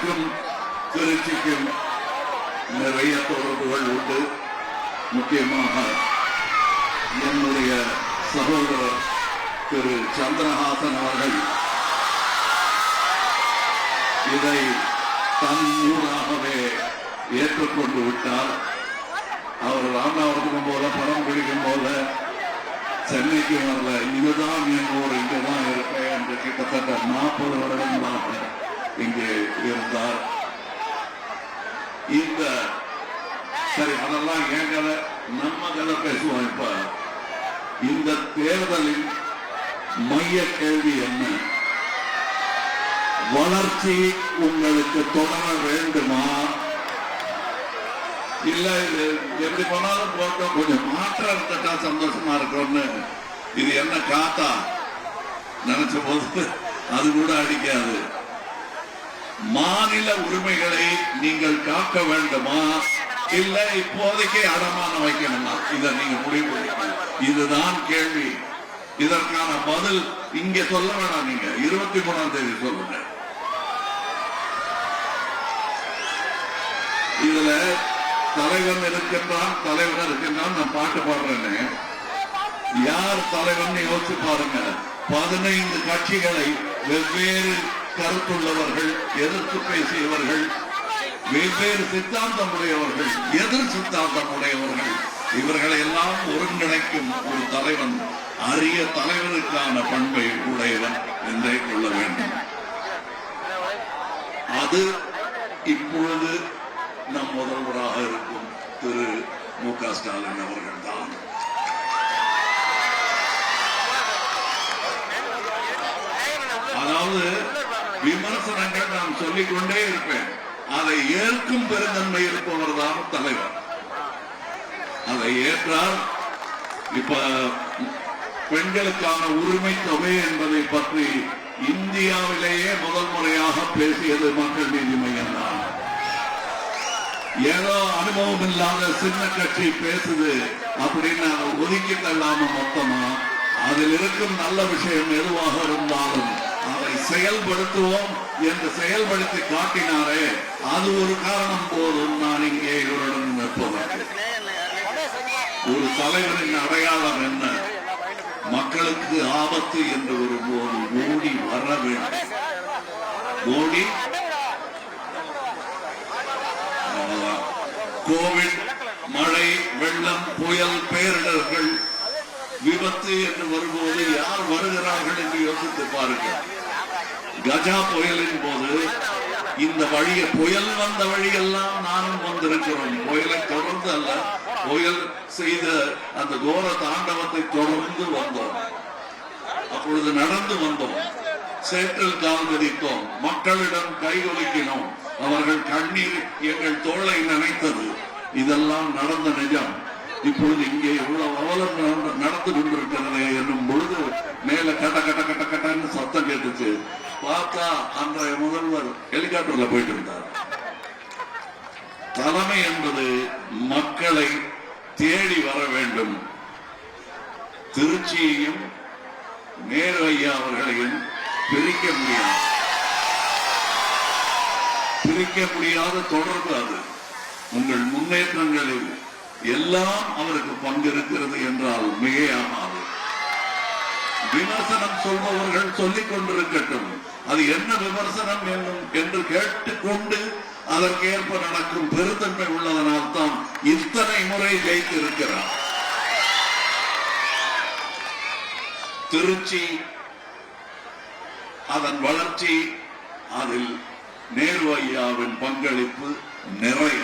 எனக்கும் திருச்சிக்கும் நிறைய தொடர்புகள் உண்டு. முக்கியமாக என்னுடைய சகோதரர் திரு சந்திரஹாசன் அவர்கள் இதை தன் ஊராகவே ஏற்றுக்கொண்டு விட்டார். அவர் ராமநாதபுரம் போல படம் பிடிக்கும் போல சென்னைக்கு வரல, இதுதான் என் ஊர், இங்கதான் இருப்பேன் என்று கிட்டத்தட்ட 40 வருடங்களாக இங்கே இருந்தார். இந்த சரி, அதெல்லாம் ஏன் கதை, நம்ம கதை பேசுவோம். இப்ப இந்த தேர்தலின் மைய கேள்வி என்ன? வளர்ச்சி உங்களுக்கு தொடர வேண்டுமா? இல்ல இது எப்படி போனாலும் போட்டோம், கொஞ்சம் மாற்றம் இருந்துட்டா சந்தோஷமா இருக்கும்னு. இது என்ன காத்தா நினைச்ச போது அது கூட அடிக்காது. மாநில உரிமைகளை நீங்கள் காக்க வேண்டுமா, இல்ல இப்போதைக்கு அடமானம் வைக்கணுமா? இதை நீங்க முடிவு பண்ணி, இதுதான் கேள்வி. இதற்கான பதில் இங்க சொல்ல வேணாம், நீங்க 23ஆம் தேதி சொல்லுங்க. இதுல தலைவன் இருக்கின்றான், தலைவர் இருக்கின்றான். நான் பாட்டு பாடுறேன்னு யார் தலைவன் யோசிச்சு பாருங்க. 15 கட்சிகளை வெவ்வேறு கருத்துள்ளவர்கள், எதிர்த்து பேசியவர்கள், வெவ்வேறு சித்தாந்தம் உடையவர்கள், எதிர் சித்தாந்தம் உடையவர்கள், இவர்களை எல்லாம் ஒருங்கிணைக்கும் ஒரு தலைவன் அரிய தலைவனுக்கான பண்பை உடையவன் என்றே கொள்ள வேண்டும். அது இப்பொழுது நம் முதல்வராக இருக்கும் திரு மு.க. ஸ்டாலின் அவர்கள் தான். அதாவது விமர்சனங்கள் நான் சொல்லிக்கொண்டே இருப்பேன், அதை ஏற்கும் பெருந்தன்மை இருப்பவர் தான் தலைவர். அதை ஏற்றால் இப்ப பெண்களுக்கான உரிமை தொகை என்பதை பற்றி இந்தியாவிலேயே முதல் முறையாக பேசியது மக்கள் நீதி மையம் தான். ஏதோ அனுபவம் இல்லாத சின்ன கட்சி பேசுது அப்படின்னு ஒதுக்கி தள்ளாம மொத்தமா அதில் இருக்கும் நல்ல விஷயம் எதுவாக இருந்தாலும் அதை செயல்படுத்துவோம் என்று செயல்படுத்தி காட்டினாரே, அது ஒரு காரணம் போதும். நான் இங்கே இவருடன் நிற்பதற்கு ஒரு தலைவரின் அடையாளம் என்ன? மக்களுக்கு ஆபத்து என்று வரும்போது ஓடி வர வேண்டும். ஓடி கோவிட், மழை, வெள்ளம், புயல், பேரிடர்கள், விபத்து என்று வரும்போது யார் வருகிறார்கள் என்று யோசித்து பாருங்கள். கஜா புயலின் போது இந்த வழியை, புயல் வந்த வழியெல்லாம் நானும் வந்திருக்கிறோம். புயலை தொடர்ந்து அல்ல, புயல் செய்த அந்த கோர தாண்டவத்தை தொடர்ந்து வந்தோம். அப்பொழுது நடந்து வந்தோம், சேற்றில் கால் மிதித்தோம், மக்களிடம் கையொலிக்கினோம், அவர்கள் கண்ணீர் எங்கள் தோளை நினைத்தது. இதெல்லாம் நடந்த நிஜம். இப்பொழுது இங்கே இவ்வளவு அவலம் நடந்து கொண்டிருக்கிறது என்னும் பொழுது மேல கட்ட கட்ட கட்ட கட்டன்னு சத்தம் கேட்டுச்சு. பார்த்தா அன்றைய முதல்வர் ஹெலிகாப்டர்ல போயிட்டு இருந்தார். தலைமை என்பது மக்களை தேடி வர வேண்டும். திருச்சியையும் நேரு ஐயா அவர்களையும் பிரிக்க முடியாது, பிரிக்க முடியாத தொடர்பு அது. உங்கள் முன்னேற்றங்களில் எல்லாம் அவருக்கு பங்கு இருக்கிறது என்றால் மிகையாகாது. விமர்சனம் சொல்பவர்கள் சொல்லிக் கொண்டிருக்கட்டும், அது என்ன விமர்சனம் என்று கேட்டுக்கொண்டு அதற்கேற்ப நடக்கும் பெருந்தன்மை உள்ளதனால் தான் இத்தனை முறை ஜெயித்திருக்கிறார். திருச்சி, அதன் வளர்ச்சி, அதில் நேரு ஐயாவின் பங்களிப்பு நிறைய.